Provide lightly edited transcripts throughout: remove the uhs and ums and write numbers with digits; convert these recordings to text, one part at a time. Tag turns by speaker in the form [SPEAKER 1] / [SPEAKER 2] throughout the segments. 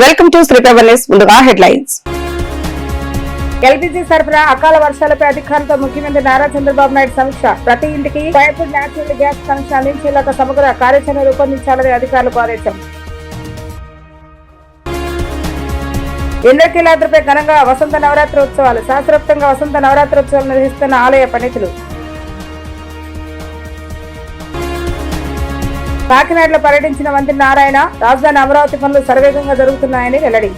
[SPEAKER 1] Welcome to శ్రీపేపర్ ముందుగా headlines.
[SPEAKER 2] LPG సరఫరా అకాల వర్షాలపై అధికారులతో ముఖ్యమంత్రి నారా చంద్రబాబు నాయుడు సమీక్ష. ప్రతి ఇంటికి పైపుడ్ న్యాచురల్ గ్యాస్ కనెక్షన్ అందించేలాగా సమగ్ర కార్యాచరణ రూపొందించాలని అధికారులకు ఆదేశం. ఇంద్రకీలాద్రిపై ఘనంగా వసంత నవరాత్రి ఉత్సవాలు. శాస్త్రోక్తంగా వసంత నవరాత్రోత్సవాలు నిర్వహిస్తున్న ఆలయ పండితులు. కాకినాడలో పర్యటించిన మంత్రి నారాయణ రాజధాని అమరావతి పనులు శరవేగంగా జరుగుతున్నాయని వెల్లడి.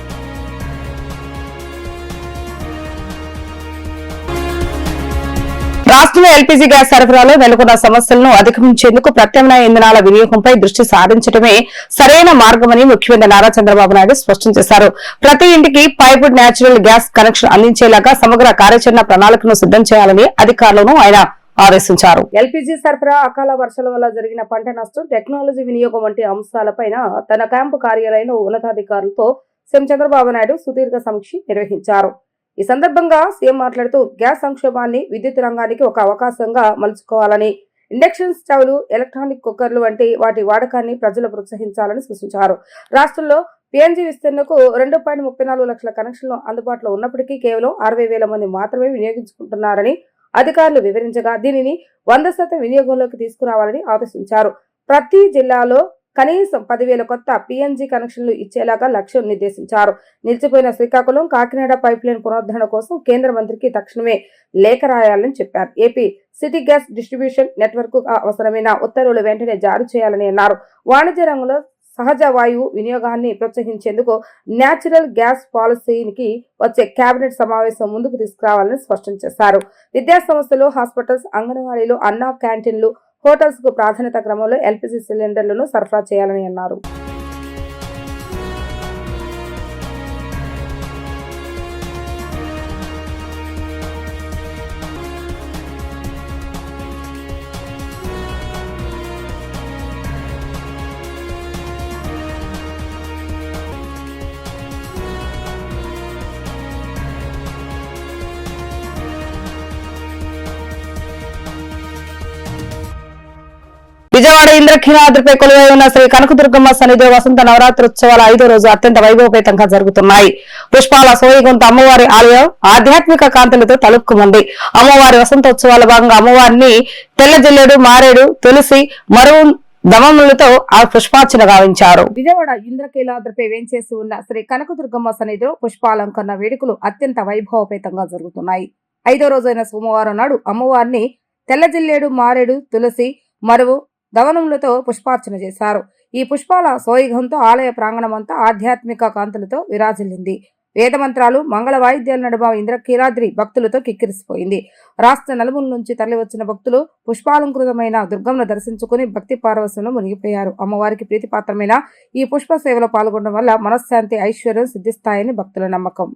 [SPEAKER 1] రాష్ట్రంలో ఎల్పీజీ గ్యాస్ సరఫరాలో నెలకొన్న సమస్యలను అధిగమించేందుకు ప్రత్యామ్నాయ ఇంధనాల వినియోగంపై దృష్టి సారించడమే సరైన మార్గమని ముఖ్యమంత్రి నారా చంద్రబాబు నాయుడు స్పష్టం చేశారు. ప్రతి ఇంటికి పైపుడ్ న్యాచురల్ గ్యాస్ కనెక్షన్ అందించేలాగా సమగ్ర కార్యాచరణ ప్రణాళికను సిద్దం చేయాలని అధికారులను ఆయన ఆదేశించారు.
[SPEAKER 2] ఎల్పీజీ సరఫరా, అకాల వర్షాల వల్ల జరిగిన పంట నష్టం, టెక్నాలజీ వినియోగం వంటి అంశాలపైన తన క్యాంపు కార్యాలయంలో ఉన్నతాధికారులతో సీఎం చంద్రబాబు నాయుడు సుదీర్ఘ సమీక్ష నిర్వహించారు. ఈ సందర్భంగా సీఎం మాట్లాడుతూ గ్యాస్ సంక్షోభాన్ని విద్యుత్ రంగానికి ఒక అవకాశంగా మలుచుకోవాలని, ఇండక్షన్ స్టవ్లు, ఎలక్ట్రానిక్ కుక్కర్లు వంటి వాటి వాడకాన్ని ప్రజలు ప్రోత్సహించాలని సూచించారు. రాష్ట్రంలో పీఎన్జీ విస్తరణకు 2.34 లక్షల కనెక్షన్లు అందుబాటులో ఉన్నప్పటికీ కేవలం 60,000 మంది మాత్రమే వినియోగించుకుంటున్నారని అధికారులు వివరించగా దీనిని 100% వినియోగంలోకి తీసుకురావాలని ఆదేశించారు. ప్రతి జిల్లాలో కనీసం 10,000 కొత్త పీఎన్జీ కనెక్షన్లు ఇచ్చేలాగా లక్ష్యం నిర్దేశించారు. నిలిచిపోయిన శ్రీకాకుళం, కాకినాడ పైప్ లైన్ పునరుద్ధరణ కోసం కేంద్ర మంత్రికి తక్షణమే లేఖ రాయాలని చెప్పారు. AP city gas distribution network అవసరమైన ఉత్తర్వులు వెంటనే జారీ చేయాలని అన్నారు. వాణిజ్య రంగంలో సహజ వాయువు వినియోగాన్ని ప్రోత్సహించేందుకు న్యాచురల్ గ్యాస్ పాలసీకి వచ్చే కేబినెట్ సమావేశం ముందుకు తీసుకురావాలని స్పష్టం చేశారు. విద్యా సంస్థలు, హాస్పిటల్స్, అంగన్వాడీలు, అన్నా క్యాంటీన్లు, హోటల్స్ కు ప్రాధాన్యత క్రమంలో ఎల్పీజీ సిలిండర్లను సరఫరా చేయాలని అన్నారు.
[SPEAKER 1] విజయవాడ ఇంద్రకీలాద్రిపై కొలువై ఉన్న శ్రీ కనకదుర్గమ్మ సన్నిధి వసంత నవరాత్రోత్సవాల 5వ రోజు అత్యంత వైభవపేతంగా జరుగుతున్నాయి. పుష్పాల సోయగొంత అమ్మవారి ఆలయం ఆధ్యాత్మిక కాంతులతో తలుపుకుమంది. అమ్మవారి వసంతోత్సవాల భాగంగా అమ్మవారిని తెల్ల జిల్లేడు, మారేడు, తులసి, మరువు దమములతో ఆ పుష్పార్చన గావించారు.
[SPEAKER 2] విజయవాడ ఇంద్రకీలాద్రిపై వేంచేసి ఉన్న శ్రీ కనకదుర్గమ్మ సన్నిధిలో పుష్పాలంకరణ వేడుకలు అత్యంత వైభవపేతంగా జరుగుతున్నాయి. 5వ రోజైన సోమవారం నాడు అమ్మవారిని తెల్ల జిల్లేడు, మారేడు, తులసి, మరువు దవనములతో పుష్పార్చన చేశారు. ఈ పుష్పాల సోయగంతో ఆలయ ప్రాంగణమంతా ఆధ్యాత్మిక కాంతులతో విరాజిల్లింది. వేదమంత్రాలు, మంగళ వాయిద్యాల నడుమ ఇంద్రకీలాద్రి భక్తులతో కిక్కిరిసిపోయింది. రాష్ట్ర నలుమూల నుంచి తరలివచ్చిన భక్తులు పుష్పాలంకృతమైన దుర్గమ్మను దర్శించుకుని భక్తి పారవశ్యంలో మునిగిపోయారు. అమ్మవారికి ప్రీతిపాత్రమైన ఈ పుష్ప సేవలో పాల్గొనడం వల్ల మనశ్శాంతి, ఐశ్వర్యం సిద్ధిస్తాయని భక్తుల నమ్మకం.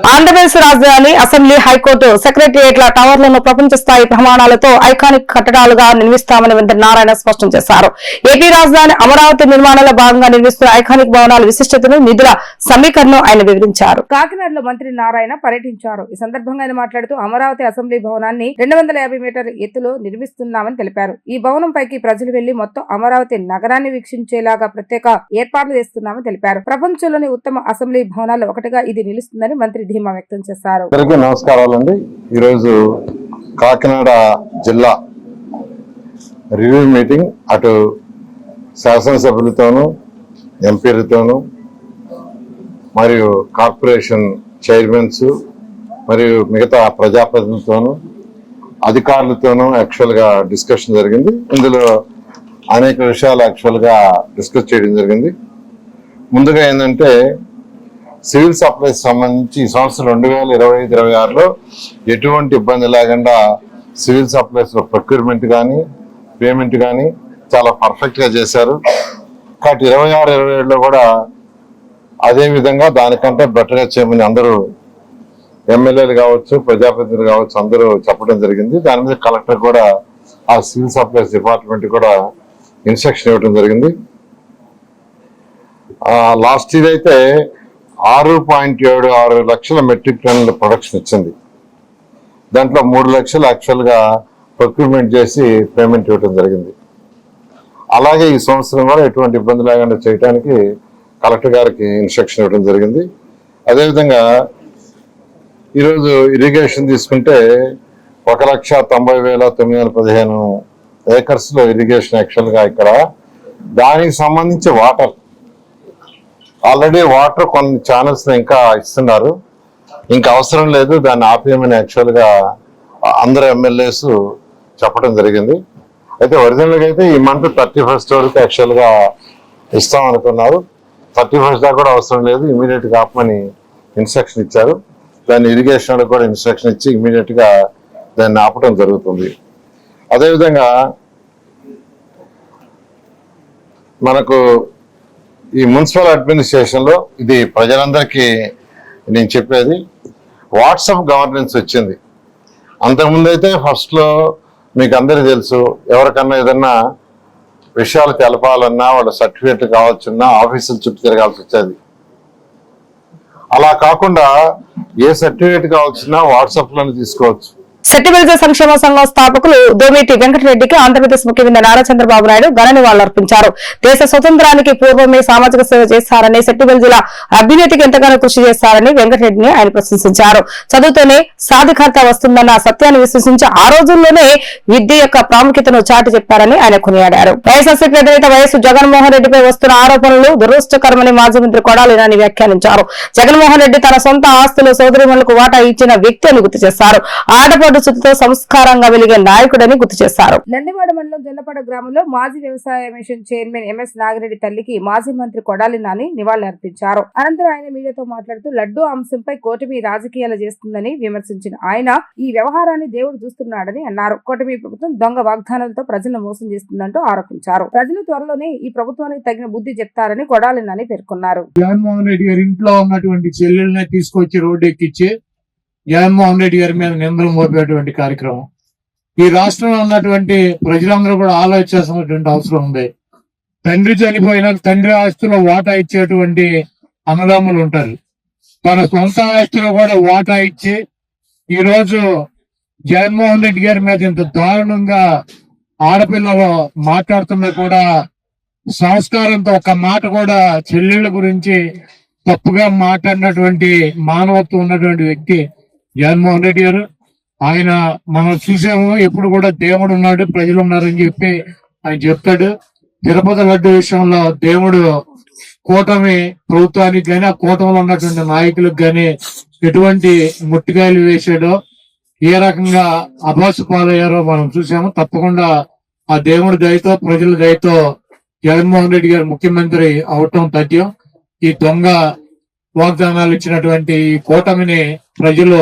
[SPEAKER 1] ఆంధ్రప్రదేశ్ రాజధాని అసెంబ్లీ హైకోర్టు సెక్రటరియట్ల టవర్లను ప్రపంచ స్థాయి ప్రమాణాలతో ఐకానిక్ కట్టడాలుగా నిర్మిస్తామని మంత్రి నారాయణ స్పష్టం చేశారు. ఏపీ రాజధాని అమరావతి నిర్మాణంలో భాగంగా నిర్మిస్తున్న ఐకానిక్ భవనాల విశిష్టతను, నిధుల సమీకరణను ఆయన వివరించారు.
[SPEAKER 2] కాకినాడలో మంత్రి నారాయణ పర్యటించారు. ఈ సందర్భంగా ఆయన మాట్లాడుతూ అమరావతి అసెంబ్లీ భవనాన్ని 250 మీటర్ల ఎత్తులో నిర్మిస్తున్నామని తెలిపారు. ఈ భవనం పైకి ప్రజలు వెళ్లి మొత్తం అమరావతి నగరాన్ని వీక్షించేలాగా ప్రత్యేక ఏర్పాట్లు చేస్తున్నామని తెలిపారు. ప్రపంచంలోని ఉత్తమ అసెంబ్లీ భవనాల్లో ఒకటిగా ఇది నిలుస్తుందని మంత్రి ధీమా వ్యక్తం చేశారు.
[SPEAKER 3] అందరికీ నమస్కారాలండి. ఈరోజు కాకినాడ జిల్లా రివ్యూ మీటింగ్ అటు శాసనసభ్యులతోనూ, ఎంపీలతోనూ, మరియు కార్పొరేషన్ చైర్మన్స్ మరియు మిగతా ప్రజాప్రతినిధులతోనూ, అధికారులతోనూ యాక్చువల్గా డిస్కషన్ జరిగింది. ఇందులో అనేక విషయాలు యాక్చువల్గా డిస్కస్ చేయడం జరిగింది. ముందుగా ఏంటంటే సివిల్ సప్లైస్ సంబంధించి ఈ సంవత్సరం 2025-26లో ఎటువంటి ఇబ్బంది లేకుండా సివిల్ సప్లైస్ లో ప్రొక్యూర్మెంట్ కానీ పేమెంట్ కానీ చాలా పర్ఫెక్ట్ గా చేశారు. కాబట్టి 26-27లో కూడా అదే విధంగా దానికంటే బెటర్ గా చేయమని అందరూ ఎమ్మెల్యేలు కావచ్చు, ప్రజాప్రతినిధులు కావచ్చు అందరూ చెప్పడం జరిగింది. దాని మీద కలెక్టర్ కూడా ఆ సివిల్ సప్లైస్ డిపార్ట్మెంట్ కూడా ఇన్స్ట్రక్షన్ ఇవ్వడం జరిగింది. లాస్ట్ ఇయర్ అయితే 6.76 లక్షల మెట్రిక్ టన్నుల ప్రొడక్షన్ ఇచ్చింది. దాంట్లో 3 లక్షలు యాక్చువల్ గా ప్రొక్యూర్మెంట్ చేసి పేమెంట్ ఇవ్వడం జరిగింది. అలాగే ఈ సంవత్సరం కూడా ఎటువంటి ఇబ్బంది లేకుండా చేయడానికి కలెక్టర్ గారికి ఇన్స్ట్రక్షన్ ఇవ్వడం జరిగింది. అదేవిధంగా ఈరోజు ఇరిగేషన్ తీసుకుంటే 1,90,915 ఏకర్స్ లో ఇరిగేషన్ యాక్చువల్ గా ఇక్కడ దానికి సంబంధించి వాటర్ ఆల్రెడీ కొన్ని ఛానల్స్ ఇంకా ఇస్తున్నారు, ఇంకా అవసరం లేదు దాన్ని ఆపేయమని యాక్చువల్ గా అందరు ఎమ్మెల్యేస్ చెప్పడం జరిగింది. అయితే ఒరిజినల్ గా అయితే ఈ మంత్ 31st వరకు యాక్చువల్ గా ఇస్తాం అనుకున్నారు. 31st దాకా కూడా అవసరం లేదు, ఇమీడియట్ గా ఆపమని ఇన్స్ట్రక్షన్ ఇచ్చారు. దాన్ని ఇరిగేషన్ కూడా ఇన్స్ట్రక్షన్ ఇచ్చి ఇమీడియట్ గా దాన్ని ఆపడం జరుగుతుంది. అదేవిధంగా మనకు ఈ మున్సిపల్ అడ్మినిస్ట్రేషన్ లో ఇది ప్రజలందరికీ నేను చెప్పేది, వాట్సాప్ గవర్నెన్స్ వచ్చింది. అంతకుముందు అయితే ఫస్ట్ లో మీకు అందరికీ తెలుసు, ఎవరికన్నా ఏదన్నా విషయాలు తెలపాలన్నా వాళ్ళ సర్టిఫికేట్ కావాల్సిన ఆఫీసుల చుట్టూ తిరగాల్సి వచ్చేది. అలా కాకుండా ఏ సర్టిఫికేట్ కావాల్సిన వాట్సాప్ లోనే తీసుకోవచ్చు.
[SPEAKER 1] సెట్టిబిల్జ సంక్షేమ సంఘం స్థాపకులు దోమిటి వెంకటరెడ్డికి ఆంధ్రప్రదేశ్ ముఖ్యమంత్రి నారా చంద్రబాబు నాయుడు ఘన నివాళులర్పించారు. దేశ స్వతంత్రానికి పూర్వమే సామాజిక సేవ చేశారని, సెట్టిబిల్జల అభ్యున్నతికి ఎంతగానో కృషి చేశారని వెంకటరెడ్డిని ఆయన ప్రశంసించారు. చదువుతోనే సాధికారత వస్తుందన్న సత్యాన్ని విశ్వసించి ఆ రోజుల్లోనే విద్య యొక్క ప్రాముఖ్యతను చాటి చెప్పారని ఆయన కొనియాడారు. వైఎస్ఆర్సీపీ అధినేత వైఎస్ జగన్మోహన్ రెడ్డిపై వస్తున్న ఆరోపణలు దురదృష్టకరమని మాజీ మంత్రి కొడాలి నాని వ్యాఖ్యానించారు. జగన్మోహన్ రెడ్డి తన సొంత ఆస్తులు సోదరిమణులకు వాటా ఇచ్చిన వ్యక్తి అని గుర్తు చేశారు. ఆడపడు తో సంస్కారంగా వెలిగే నాయకుడని గుర్తు చేశారు.
[SPEAKER 2] నందివాడ మండలం జొన్నపాడ గ్రామంలో మాజీ వ్యవసాయ మిషన్ చైర్మన్ ఎంఎస్ నాగిరెడ్డి తల్లికి మాజీ మంత్రి కొడాలి నాని నివాళులర్పించారు. అనంతరం ఆయన మీడియాతో మాట్లాడుతూ లడ్డూ అంశంపై కూటమి రాజకీయాలు చేస్తుందని విమర్శించిన ఆయన ఈ వ్యవహారాన్ని దేవుడు చూస్తున్నాడని అన్నారు. కూటమి ప్రభుత్వం దొంగ వాగ్దానాలతో ప్రజలను మోసం చేస్తుందంటూ ఆరోపించారు. ప్రజలు త్వరలోనే ఈ ప్రభుత్వానికి తగిన బుద్ధి చెప్తారని కొడాలి నాని పేర్కొన్నారు.
[SPEAKER 4] జగన్మోహన్ రెడ్డి గారి ఇంట్లో ఉన్నటువంటి చెల్లెల్ని తీసుకొచ్చి రోడ్డు ఎక్కించి జగన్మోహన్ రెడ్డి గారి మీద నిందలు మోపేటువంటి కార్యక్రమం ఈ రాష్ట్రంలో ఉన్నటువంటి ప్రజలందరూ కూడా ఆలోచించాల్సినటువంటి అవసరం ఉంది. తండ్రి చనిపోయినా తండ్రి ఆస్తిలో వాటా ఇచ్చేటువంటి అన్నదమ్ములు ఉంటారు. తన సొంత ఆస్తిలో కూడా వాటా ఇచ్చి ఈ రోజు జగన్మోహన్ రెడ్డి గారి మీద ఇంత దారుణంగా ఆడపిల్లలు మాట్లాడుతున్నా కూడా సంస్కారంతో ఒక్క మాట కూడా చెల్లెళ్ళ గురించి తప్పుగా మాట్లాడినటువంటి మానవత్వం ఉన్నటువంటి వ్యక్తి జగన్మోహన్ రెడ్డి గారు. ఆయన మనం చూసాము, ఎప్పుడు కూడా దేవుడు ఉన్నాడు, ప్రజలు ఉన్నారని చెప్పి ఆయన చెప్తాడు. తిరుపతి లడ్డు విషయంలో దేవుడు కూటమి ప్రభుత్వానికి గాని ఆ కూటమిలో ఉన్నటువంటి నాయకులకు గాని ఎటువంటి ముట్టికాయలు వేసాడో, ఏ రకంగా అభాసు పాలయ్యారో మనం చూసాము. తప్పకుండా ఆ దేవుడి దయతో ప్రజల దయతో జగన్మోహన్ రెడ్డి గారు ముఖ్యమంత్రి అవటం తథ్యం. ఈ దొంగ వాగ్దానాలు ఇచ్చినటువంటి ఈ కూటమిని ప్రజలు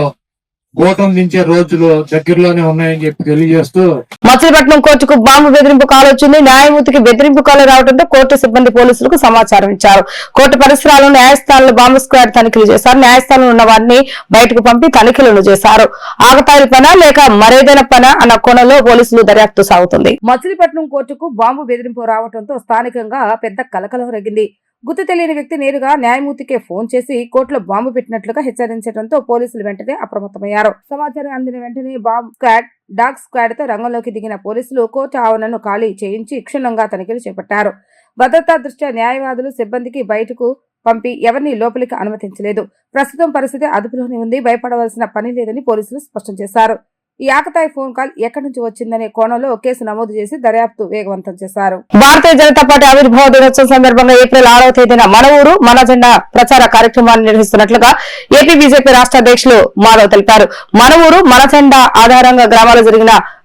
[SPEAKER 4] కూటమి దించే రోజులు దగ్గరలోనే ఉన్నాయని చెప్పి తెలియజేస్తూ
[SPEAKER 1] మచిలీపట్నం కోర్టుకు బాంబు బెదిరింపు కాల్ వచ్చింది. న్యాయమూర్తికి బెదిరింపు కాల్ రావడంతో కోర్టు సిబ్బంది పోలీసులకు సమాచారం ఇచ్చారు. కోర్టు పరిసరాలను న్యాయస్థానంలో బాంబు స్క్వాడ్ తనిఖీలు చేశారు. న్యాయస్థానంలో ఉన్న వారిని బయటకు పంపి తనిఖీలను చేశారు. ఆకతాయి పనా లేక మరేదైనా పనా అన్న కోణంలో పోలీసులు దర్యాప్తు సాగుతుంది.
[SPEAKER 2] మచిలీపట్నం కోర్టుకు బాంబు బెదిరింపు రావడంతో స్థానికంగా పెద్ద కలకలం రేగింది. గుర్తు తెలియని వ్యక్తి నేరుగా న్యాయమూర్తికే ఫోన్ చేసి కోర్టులో బాంబు పెట్టినట్లుగా హెచ్చరించడంతో పోలీసులు వెంటనే అప్రమత్తమయ్యారు. సమాచారం అందిన వెంటనే బాంబు స్క్వాడ్, డాగ్ స్క్వాడ్ తో రంగంలోకి దిగిన పోలీసులు కోర్టు ఆవరణను ఖాళీ చేయించి క్షుణ్ణంగా తనిఖీలు చేపట్టారు. భద్రతా దృష్ట్యా న్యాయవాదులు సిబ్బందికి బయటకు పంపి ఎవరిని లోపలికి అనుమతించలేదు. ప్రస్తుతం పరిస్థితి అదుపులోనే ఉంది, భయపడవలసిన పని లేదని పోలీసులు స్పష్టం చేశారు. ఈ ఆకతాయి ఫోన్ కాల్ ఎక్కడి నుంచి వచ్చిందనే కోణంలో కేసు నమోదు చేసి దర్యాప్తు వేగవంతం చేశారు.
[SPEAKER 1] భారతీయ జనతా పార్టీ ఆవిర్భావ దినోత్సవం సందర్భంగా ఏప్రిల్ 6వ తేదీన మన ఊరు మన జెండా ప్రచార కార్యక్రమాన్ని నిర్వహిస్తున్నట్లుగా ఏపీ బీజేపీ రాష్ట్ర అధ్యక్షులు మాధవ్ తెలిపారు. మన ఊరు మన జెండా ఆధారంగా గ్రామాల్లో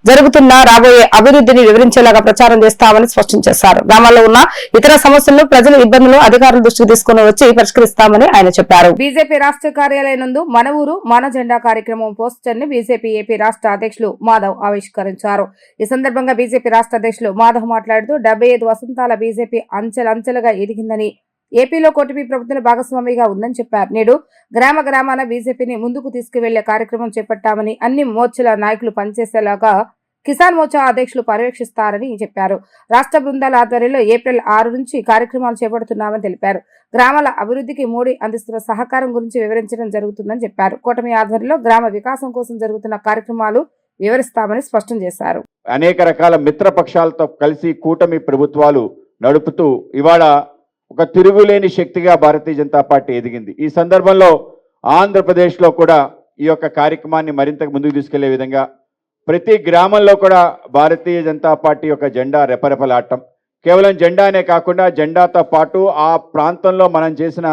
[SPEAKER 1] జరుగుతున్న రాబోయే అభివృద్ధిని వివరించేలాగా ప్రచారం చేస్తామని స్పష్టం చేశారు. గ్రామాల్లో ఉన్న ఇతర సమస్యలను, ప్రజల ఇబ్బందులు అధికారుల దృష్టికి తీసుకుని వచ్చి పరిష్కరిస్తామని ఆయన చెప్పారు.
[SPEAKER 2] బీజేపీ రాష్ట్ర కార్యాలయం నందు మన ఊరు మన జెండా కార్యక్రమం పోస్టర్ ని బీజేపీ ఏపీ రాష్ట్ర అధ్యక్షులు మాధవ్ ఆవిష్కరించారు. ఈ సందర్భంగా బీజేపీ రాష్ట్ర అధ్యక్షులు మాధవ్ మాట్లాడుతూ 75 వసంతాల బీజేపీ అంచెలంచెలుగా ఎదిగిందని, ఏపీలో కూటమి ప్రభుత్వం భాగస్వామిగా ఉందని చెప్పారు. నేడు గ్రామ గ్రామాన బీజేపీని ముందుకు తీసుకువెళ్లే కార్యక్రమం చేపట్టామని, అన్ని మోర్చాల నాయకులు పనిచేసేలాగా కిసాన్ మోర్చా అధ్యక్షులు పర్యవేక్షిస్తారని చెప్పారు. రాష్ట్ర బృందాల ఆధ్వర్యంలో ఏప్రిల్ 6 నుంచి కార్యక్రమాలు చేపడుతున్నామని తెలిపారు. గ్రామాల అభివృద్ధికి మోడీ అందిస్తున్న సహకారం గురించి వివరించడం జరుగుతుందని చెప్పారు. కూటమి ఆధ్వర్యంలో గ్రామ వికాసం కోసం జరుగుతున్న కార్యక్రమాలు వివరిస్తామని స్పష్టం చేశారు.
[SPEAKER 5] అనేక రకాల మిత్రపక్షాలతో కలిసి కూటమి ప్రభుత్వాలు నడుపుతూ ఇవాళ ఒక తిరుగులేని శక్తిగా భారతీయ జనతా పార్టీ ఎదిగింది. ఈ సందర్భంలో ఆంధ్రప్రదేశ్లో కూడా ఈ యొక్క కార్యక్రమాన్ని మరింత ముందుకు తీసుకెళ్లే విధంగా ప్రతి గ్రామంలో కూడా భారతీయ జనతా పార్టీ యొక్క జెండా రెపరెపలాడటం, కేవలం జెండానే కాకుండా జెండాతో పాటు ఆ ప్రాంతంలో మనం చేసిన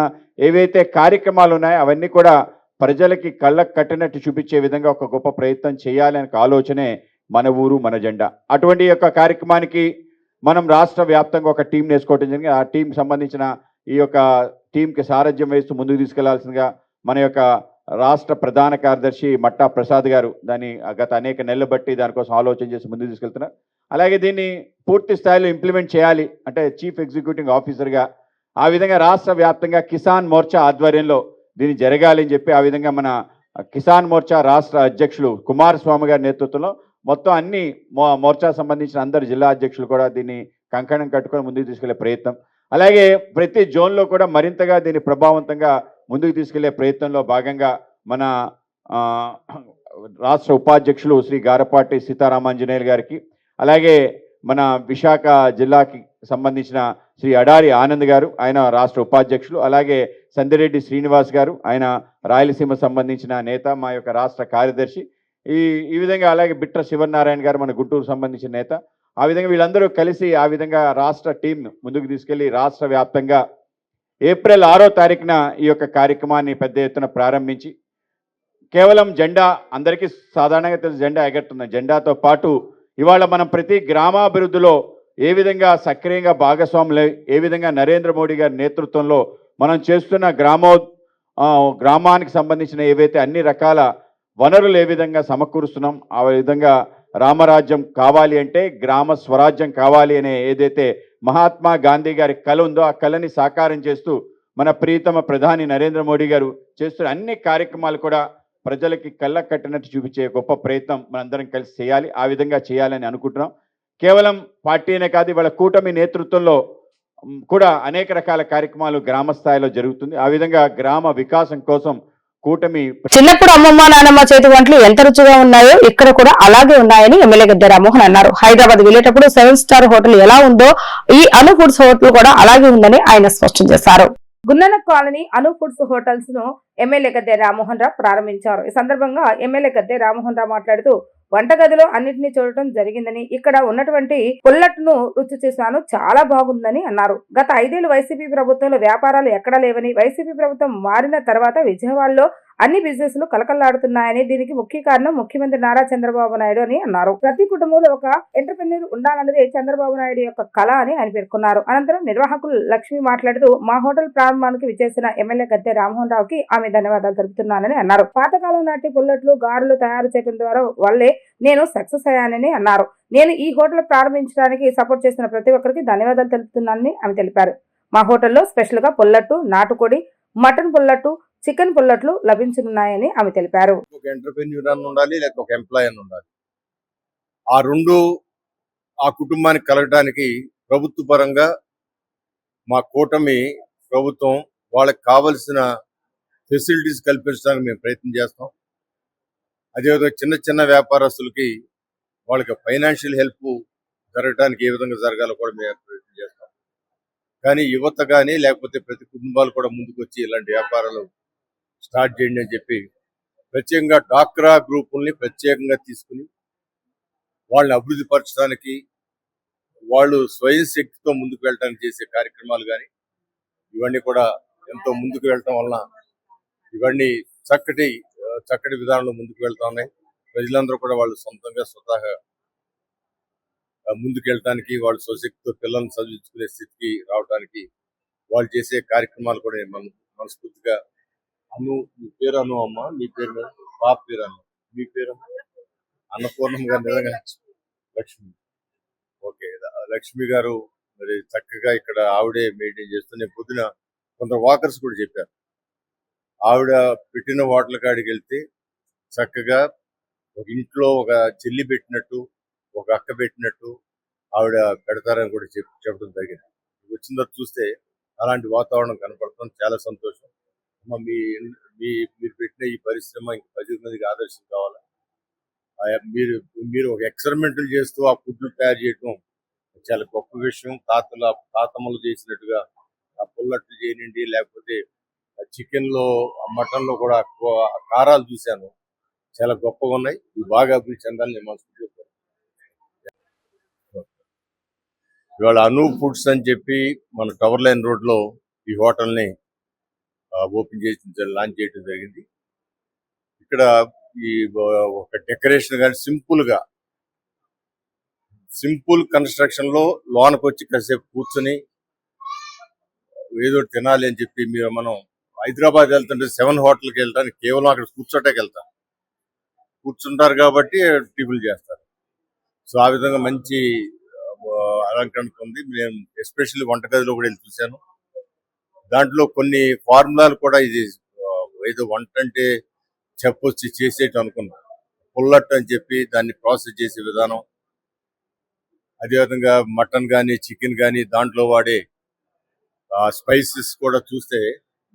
[SPEAKER 5] ఏవైతే కార్యక్రమాలు ఉన్నాయో అవన్నీ కూడా ప్రజలకి కళ్ళకు కట్టినట్టు చూపించే విధంగా ఒక గొప్ప ప్రయత్నం చేయాలనే ఆలోచనే మన ఊరు మన జెండా. అటువంటి యొక్క కార్యక్రమానికి మనం రాష్ట్ర వ్యాప్తంగా ఒక టీం వేసుకోవడం జరిగింది. ఆ టీం సంబంధించిన ఈ యొక్క టీంకి సారథ్యం వేస్తూ ముందుకు తీసుకెళ్లాల్సిందిగా మన యొక్క రాష్ట్ర ప్రధాన కార్యదర్శి మట్టా ప్రసాద్ గారు దాన్ని గత అనేక నెలలు బట్టి దానికోసం ఆలోచన చేసి ముందుకు తీసుకెళ్తున్నారు. అలాగే దీన్ని పూర్తి స్థాయిలో ఇంప్లిమెంట్ చేయాలి అంటే చీఫ్ ఎగ్జిక్యూటివ్ ఆఫీసర్గా ఆ విధంగా రాష్ట్ర వ్యాప్తంగా కిసాన్ మోర్చా ఆధ్వర్యంలో దీన్ని జరగాలని చెప్పి ఆ విధంగా మన కిసాన్ మోర్చా రాష్ట్ర అధ్యక్షులు కుమారస్వామి గారి నేతృత్వంలో మొత్తం అన్ని మోర్చా సంబంధించిన అందరు జిల్లా అధ్యక్షులు కూడా దీన్ని కంకణం కట్టుకొని ముందుకు తీసుకెళ్లే ప్రయత్నం, అలాగే ప్రతి జోన్లో కూడా మరింతగా దీన్ని ప్రభావవంతంగా ముందుకు తీసుకెళ్లే ప్రయత్నంలో భాగంగా మన రాష్ట్ర ఉపాధ్యక్షులు శ్రీ గారపాటి సీతారామాంజనేయులు గారికి, అలాగే మన విశాఖ జిల్లాకి సంబంధించిన శ్రీ అడారి ఆనంద్ గారు, ఆయన రాష్ట్ర ఉపాధ్యక్షులు, అలాగే సందిరెడ్డి శ్రీనివాస్ గారు, ఆయన రాయలసీమ సంబంధించిన నేత, మా యొక్క రాష్ట్ర కార్యదర్శి, ఈ విధంగా అలాగే బిట్ర శివనారాయణ గారు మన గుంటూరు సంబంధించిన నేత, ఆ విధంగా వీళ్ళందరూ కలిసి ఆ విధంగా రాష్ట్ర టీంను ముందుకు తీసుకెళ్లి రాష్ట్ర వ్యాప్తంగా ఏప్రిల్ 6వ తారీఖున ఈ యొక్క కార్యక్రమాన్ని పెద్ద ఎత్తున ప్రారంభించి కేవలం జెండా అందరికీ సాధారణంగా తెలుసు జెండా ఎగరుతుంది. జెండాతో పాటు ఇవాళ మనం ప్రతి గ్రామాభివృద్ధిలో ఏ విధంగా సక్రియంగా భాగస్వాములై ఏ విధంగా నరేంద్ర మోడీ గారి నేతృత్వంలో మనం చేస్తున్న గ్రామానికి సంబంధించిన ఏవైతే అన్ని రకాల వనరులు ఏ విధంగా సమకూరుస్తున్నాం, ఆ విధంగా రామరాజ్యం కావాలి అంటే గ్రామ స్వరాజ్యం కావాలి అనే ఏదైతే మహాత్మా గాంధీ గారి కళ ఉందో ఆ కళని సాకారం చేస్తూ మన ప్రియతమ ప్రధాని నరేంద్ర మోడీ గారు చేస్తున్న అన్ని కార్యక్రమాలు కూడా ప్రజలకి కళ్ళకు కట్టినట్టు చూపించే గొప్ప ప్రయత్నం మనందరం కలిసి చేయాలి. ఆ విధంగా చేయాలని అనుకుంటున్నాం. కేవలం పార్టీనే కాదు, ఇవాళ కూటమి నేతృత్వంలో కూడా అనేక రకాల కార్యక్రమాలు గ్రామ స్థాయిలో జరుగుతుంది. ఆ విధంగా గ్రామ వికాసం కోసం కూటమి
[SPEAKER 1] చిన్నప్పుడు అమ్మమ్మ నాన్నమ్మ చేతి వంటలు ఎంత రుచిగా ఉన్నాయో ఇక్కడ కూడా అలాగే ఉన్నాయని ఎమ్మెల్యే గద్దె రామ్మోహన్ అన్నారు. హైదరాబాద్ వెళ్లేటప్పుడు 7 స్టార్ హోటల్ ఎలా ఉందో ఈ అను ఫుడ్స్ హోటల్ కూడా అలాగే ఉందని ఆయన స్పష్టం చేశారు.
[SPEAKER 2] గున్నన కాలనీ అను ఫుడ్స్ హోటల్స్ ను ఎమ్మెల్యే గద్దె రామ్మోహన్ రావు ప్రారంభించారు. ఈ సందర్భంగా ఎమ్మెల్యే గద్దె రామ్మోహన్ రావు మాట్లాడుతూ వంటగదిలో అన్నింటినీ చూడటం జరిగిందని, ఇక్కడ ఉన్నటువంటి పుల్లట్ను రుచి చేశాను, చాలా బాగుందని అన్నారు. గత 5 ఏళ్లు వైసీపీ ప్రభుత్వంలో వ్యాపారాలు ఎక్కడా లేవని, వైసీపీ ప్రభుత్వం మారిన తర్వాత విజయవాడలో అన్ని బిజినెస్లు కలకల్లాడుతున్నాయని, దీనికి ముఖ్య కారణం ముఖ్యమంత్రి నారా చంద్రబాబు నాయుడు అని అన్నారు. ప్రతి కుటుంబంలో ఒక ఎంటర్‌ప్రెన్యూర్ ఉండాలన్నదే చంద్రబాబు నాయుడు యొక్క కల అని ఆయన పేర్కొన్నారు. అనంతరం నిర్వాహకులు లక్ష్మి మాట్లాడుతూ, మా హోటల్ ప్రారంభానికి విచ్చేసిన ఎమ్మెల్యే గద్దె రామ్మోహన్ రావుకి ఆమె ధన్యవాదాలు తెలుపుతున్నానని అన్నారు. పాతకాలం నాటి పుల్లట్లు, గారెలు తయారు చేయడం ద్వారా వల్లే నేను సక్సెస్ అయ్యానని అన్నారు. నేను ఈ హోటల్ ప్రారంభించడానికి సపోర్ట్ చేసిన ప్రతి ఒక్కరికి ధన్యవాదాలు తెలుపుతున్నానని ఆమె తెలిపారు. మా హోటల్లో స్పెషల్ గా పుల్లట్టు, నాటుకోడి, మటన్ పుల్లట్టు, చికెన్ పుల్లట్లు లభించనున్నాయని ఆమె తెలిపారు.
[SPEAKER 6] ఒక ఎంటర్‌ప్రెన్యూర్ అని ఉండాలి, లేక ఒక ఎంప్లాయ్ అని ఉండాలి. ఆ రెండు ఆ కుటుంబానికి కలగడానికి ప్రభుత్వ పరంగా మా కూటమి ప్రభుత్వం వాళ్ళకి కావలసిన ఫెసిలిటీస్ కల్పించడానికి మేము ప్రయత్నం చేస్తాం. అదేవిధంగా చిన్న చిన్న వ్యాపారస్తులకి వాళ్ళకి ఫైనాన్షియల్ హెల్ప్ జరగడానికి ఏ విధంగా జరగాలో కూడా మేము ప్రయత్నం చేస్తాం. కానీ యువత కానీ లేకపోతే ప్రతి కుటుంబాలు కూడా ముందుకు వచ్చి ఇలాంటి వ్యాపారాలు స్టార్ట్ చేయండి అని చెప్పి ప్రత్యేకంగా డాక్రా గ్రూపుల్ని ప్రత్యేకంగా తీసుకుని వాళ్ళని అభివృద్ధి పరచడానికి, వాళ్ళు స్వయం శక్తితో ముందుకు వెళ్ళడానికి చేసే కార్యక్రమాలు కానీ ఇవన్నీ కూడా ఎంతో ముందుకు వెళ్ళటం వలన ఇవన్నీ చక్కటి విధానంలో ముందుకు వెళ్తా ఉన్నాయి. ప్రజలందరూ కూడా వాళ్ళు సొంతంగా స్వతహాగా ముందుకు వెళ్ళటానికి, వాళ్ళు స్వశక్తితో పిల్లల్ని చదివించుకునే స్థితికి రావడానికి వాళ్ళు చేసే కార్యక్రమాలు కూడా మనం మనస్ఫూర్తిగా మీ పేరు అను అమ్మ, మీ పేరు పాప పేరు అను, మీ పేరు అన్నపూర్ణమ్మ గారు, నిజంగా లక్ష్మి. ఓకే, లక్ష్మి గారు మరి చక్కగా ఇక్కడ ఆవిడే మెయింటైన్ చేస్తూ, నేను పొద్దున కొంత వాకర్స్ కూడా చెప్పారు. ఆవిడ పెట్టిన హోటల్ కాడికి వెళ్తే చక్కగా ఒక ఇంట్లో ఒక చెల్లి పెట్టినట్టు, ఒక అక్క పెట్టినట్టు ఆవిడ పెడతారని కూడా చెప్పడం జరిగింది. వచ్చిన తర్వాత చూస్తే అలాంటి వాతావరణం కనపడుతుంది. చాలా సంతోషం. మీరు పెట్టిన ఈ పరిశ్రమ ఇంక 10 మందికి ఆదర్శం కావాలా. మీరు ఒక ఎక్స్పెరిమెంటల్ చేస్తూ ఆ ఫుడ్లు తయారు చేయడం చాలా గొప్ప విషయం. తాతమ్మలు చేసినట్టుగా ఆ పుల్లట్లు చేయనండి, లేకపోతే చికెన్ లో మటన్ లో కూడా కారాలు చూశాను, చాలా గొప్పగా ఉన్నాయి. ఇవి బాగా అభివృద్ధి చెందాలని నేను మనసు చెప్పాను. ఇవాళ అను ఫుడ్స్ అని చెప్పి మన టవర్ లైన్ రోడ్ లో ఈ హోటల్ని ఓపెన్ చేసి లాంచ్ చేయడం జరిగింది. ఇక్కడ ఈ ఒక డెకరేషన్ కానీ సింపుల్ కన్స్ట్రక్షన్ లో లోనకు వచ్చి కాసేపు కూర్చొని ఏదో తినాలి అని చెప్పి మనం హైదరాబాద్ వెళ్తుంటే 7 హోటల్కి వెళ్ళడానికి కేవలం అక్కడ కూర్చోటానికి వెళ్తాం. కూర్చుంటారు కాబట్టి టిఫిన్ చేస్తారు. సో ఆ విధంగా మంచి అలంకరణ ఉంది. నేను ఎస్పెషల్లీ వంటగదిలో కూడా వెళ్ళి చూశాను. దాంట్లో కొన్ని ఫార్ములాలు కూడా ఇది ఏదో వంట అంటే చెప్పొచ్చి చేసేట్టు అనుకున్నాను. పుల్లట్ అని చెప్పి దాన్ని ప్రాసెస్ చేసే విధానం, అదేవిధంగా మటన్ కానీ చికెన్ కానీ దాంట్లో వాడే స్పైసెస్ కూడా చూస్తే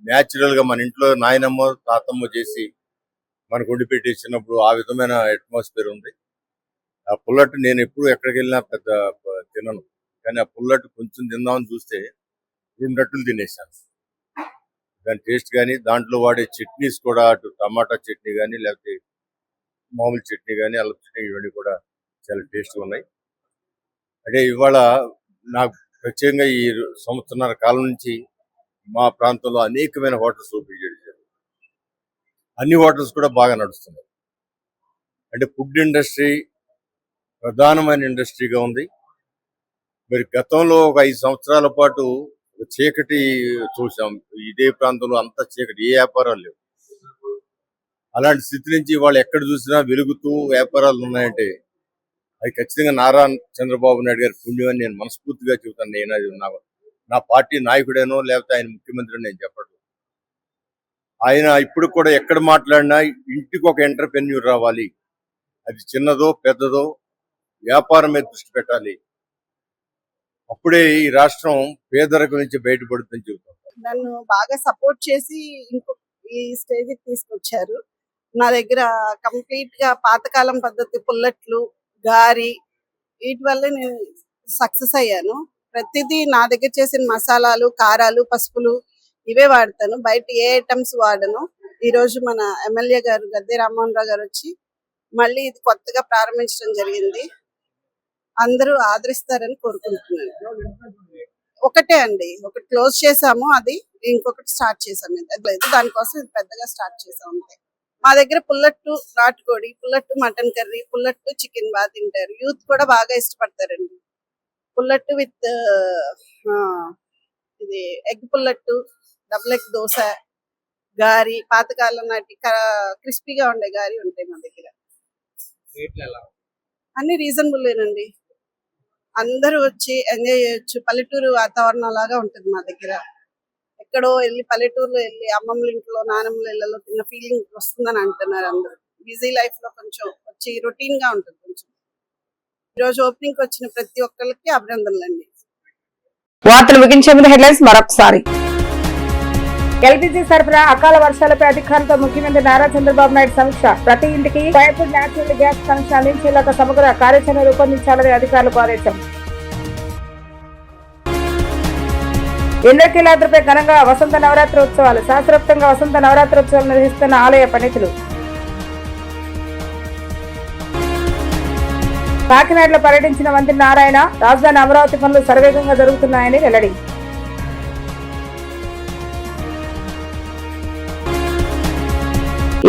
[SPEAKER 6] న్యాచురల్ గా మన ఇంట్లో నాయనమ్మ తాతమ్మ చేసి మనకు వండి పెట్టేసినప్పుడు ఆ విధమైన అట్మాస్ఫియర్ ఉంది. ఆ పుల్లట్ నేను ఎప్పుడు ఎక్కడికి వెళ్ళినా పెద్ద తినను, కానీ ఆ పుల్లట్ కొంచెం తిందామని చూస్తే 2 రట్టులు తినేసాను. దాని టేస్ట్ కానీ దాంట్లో వాడే చట్నీస్ కూడా, అటు టమాటా చట్నీ కానీ లేకపోతే మామూలు చట్నీ కానీ అల్లం చట్నీ ఇవన్నీ కూడా చాలా టేస్ట్గా ఉన్నాయి. అంటే ఇవాళ నాకు ప్రత్యేకంగా ఈ సంవత్సరాల కాలం నుంచి మా ప్రాంతంలో అనేకమైన హోటల్స్ ఓపెన్ చేయడం, అన్ని హోటల్స్ కూడా బాగా నడుస్తున్నాయి. అంటే ఫుడ్ ఇండస్ట్రీ ప్రధానమైన ఇండస్ట్రీగా ఉంది. మరి గతంలో ఒక 5 సంవత్సరాల పాటు చీకటి చూసాం. ఇదే ప్రాంతంలో అంతా చీకటి, ఏ వ్యాపారాలు లేవు. అలాంటి స్థితి నుంచి వాళ్ళు ఎక్కడ చూసినా వెలుగుతూ వ్యాపారాలు ఉన్నాయంటే అది ఖచ్చితంగా నారా చంద్రబాబు నాయుడు గారి పుణ్యం అని నేను మనస్ఫూర్తిగా చెబుతాను. నేను అది నా పార్టీ నాయకుడేనో లేకపోతే ఆయన ముఖ్యమంత్రి నేను చెప్పడం. ఆయన ఇప్పుడు కూడా ఎక్కడ మాట్లాడినా ఇంటికి ఒక ఎంటర్‌ప్రెన్యూర్ రావాలి, అది చిన్నదో పెద్దదో వ్యాపారం మీద దృష్టి పెట్టాలి, అప్పుడే ఈ రాష్ట్రం పేదరికం నుంచి బయటపడుతుందని చెబుతాం.
[SPEAKER 7] నన్ను బాగా సపోర్ట్ చేసి ఈ స్టేజ్కి తీసుకొచ్చారు. నా దగ్గర కంప్లీట్ గా పాతకాలం పద్ధతి పుల్లట్లు, గారి వీటి వల్ల నేను సక్సెస్ అయ్యాను. ప్రతిదీ నా దగ్గర చేసిన మసాలాలు, కారాలు, పసుపులు ఇవే వాడతాను. బయట ఏ ఐటమ్స్ వాడను. ఈ రోజు మన ఎమ్మెల్యే గారు గద్దె రామ్మోహన్ రావు గారు వచ్చి మళ్ళీ ఇది కొత్తగా ప్రారంభించడం జరిగింది. అందరూ ఆదరిస్తారని కోరుకుంటున్నాను. ఒకటే అండి, ఒకటి క్లోజ్ చేసాము, అది ఇంకొకటి స్టార్ట్ చేసాము. లేదు దానికోసం ఇది పెద్దగా స్టార్ట్ చేసాము అంతే. మా దగ్గర పుల్లట్టు నాటుకోడి, పుల్లట్టు మటన్ కర్రీ, పుల్లట్టు చికెన్ బాగా తింటారు. యూత్ కూడా బాగా ఇష్టపడతారండి. పుల్లట్టు విత్ ఇది ఎగ్ పుల్లట్టు, డబుల్ ఎగ్ దోశ, గారి, పాతకాలం నాటి క్రిస్పీగా ఉండే గారి ఉంటాయి మా దగ్గర. అన్ని రీజనబుల్లేనండి, అందరూ వచ్చి ఎంజాయ్ చేయొచ్చు. పల్లెటూరు వాతావరణం లాగా ఉంటుంది మా దగ్గర. ఎక్కడో వెళ్ళి పల్లెటూరులో వెళ్ళి అమ్మమ్మల ఇంట్లో నానమ్మల ఇళ్లలో తిన్న ఫీలింగ్ వస్తుందని అంటున్నారు అందరూ. బిజీ లైఫ్ లో కొంచెం వచ్చి రొటీన్ గా ఉంటుంది కొంచెం. ఈరోజు ఓపెనింగ్ వచ్చిన ప్రతి ఒక్కరికి అభినందనలు అండి.
[SPEAKER 1] వార్తలు ముగించే ముందు హెడ్లైన్స్ మరొకసారి.
[SPEAKER 2] ఎల్పీజీ సరఫరా అకాల వర్షాలపై అధికారులతో ముఖ్యమంత్రి నారా చంద్రబాబు నాయుడు సమీక్ష. ప్రతి ఇంటికి పైపుడ్ న్యాచురల్ గ్యాస్ కనెక్షన్ అందించేలాగా సమగ్ర కార్యాచరణ రూపొందించాలని అధికారులకు ఆదేశం. ఇంద్రకీలాద్రిపై ఘనంగా వసంత నవరాత్రి ఉత్సవాలు. శాస్త్రోక్తంగా వసంత నవరాత్రి ఉత్సవాలు నిర్వహిస్తున్న ఆలయ పండితులు. కాకినాడలో పర్యటించిన మంత్రి నారాయణ రాజధాని అమరావతి పనులు శరవేగంగా జరుగుతున్నాయని వెల్లడి.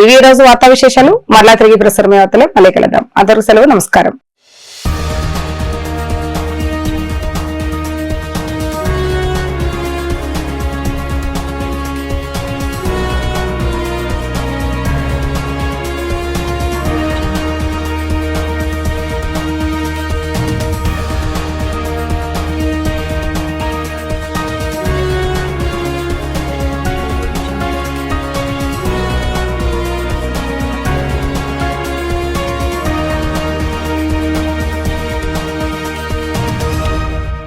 [SPEAKER 1] ఇవి ఈ రోజు వార్తా విశేషాలు. మరలా తిరిగి ప్రసారమే వార్తలు మళ్ళీ కలుద్దాం. అందరూ సెలవు, నమస్కారం.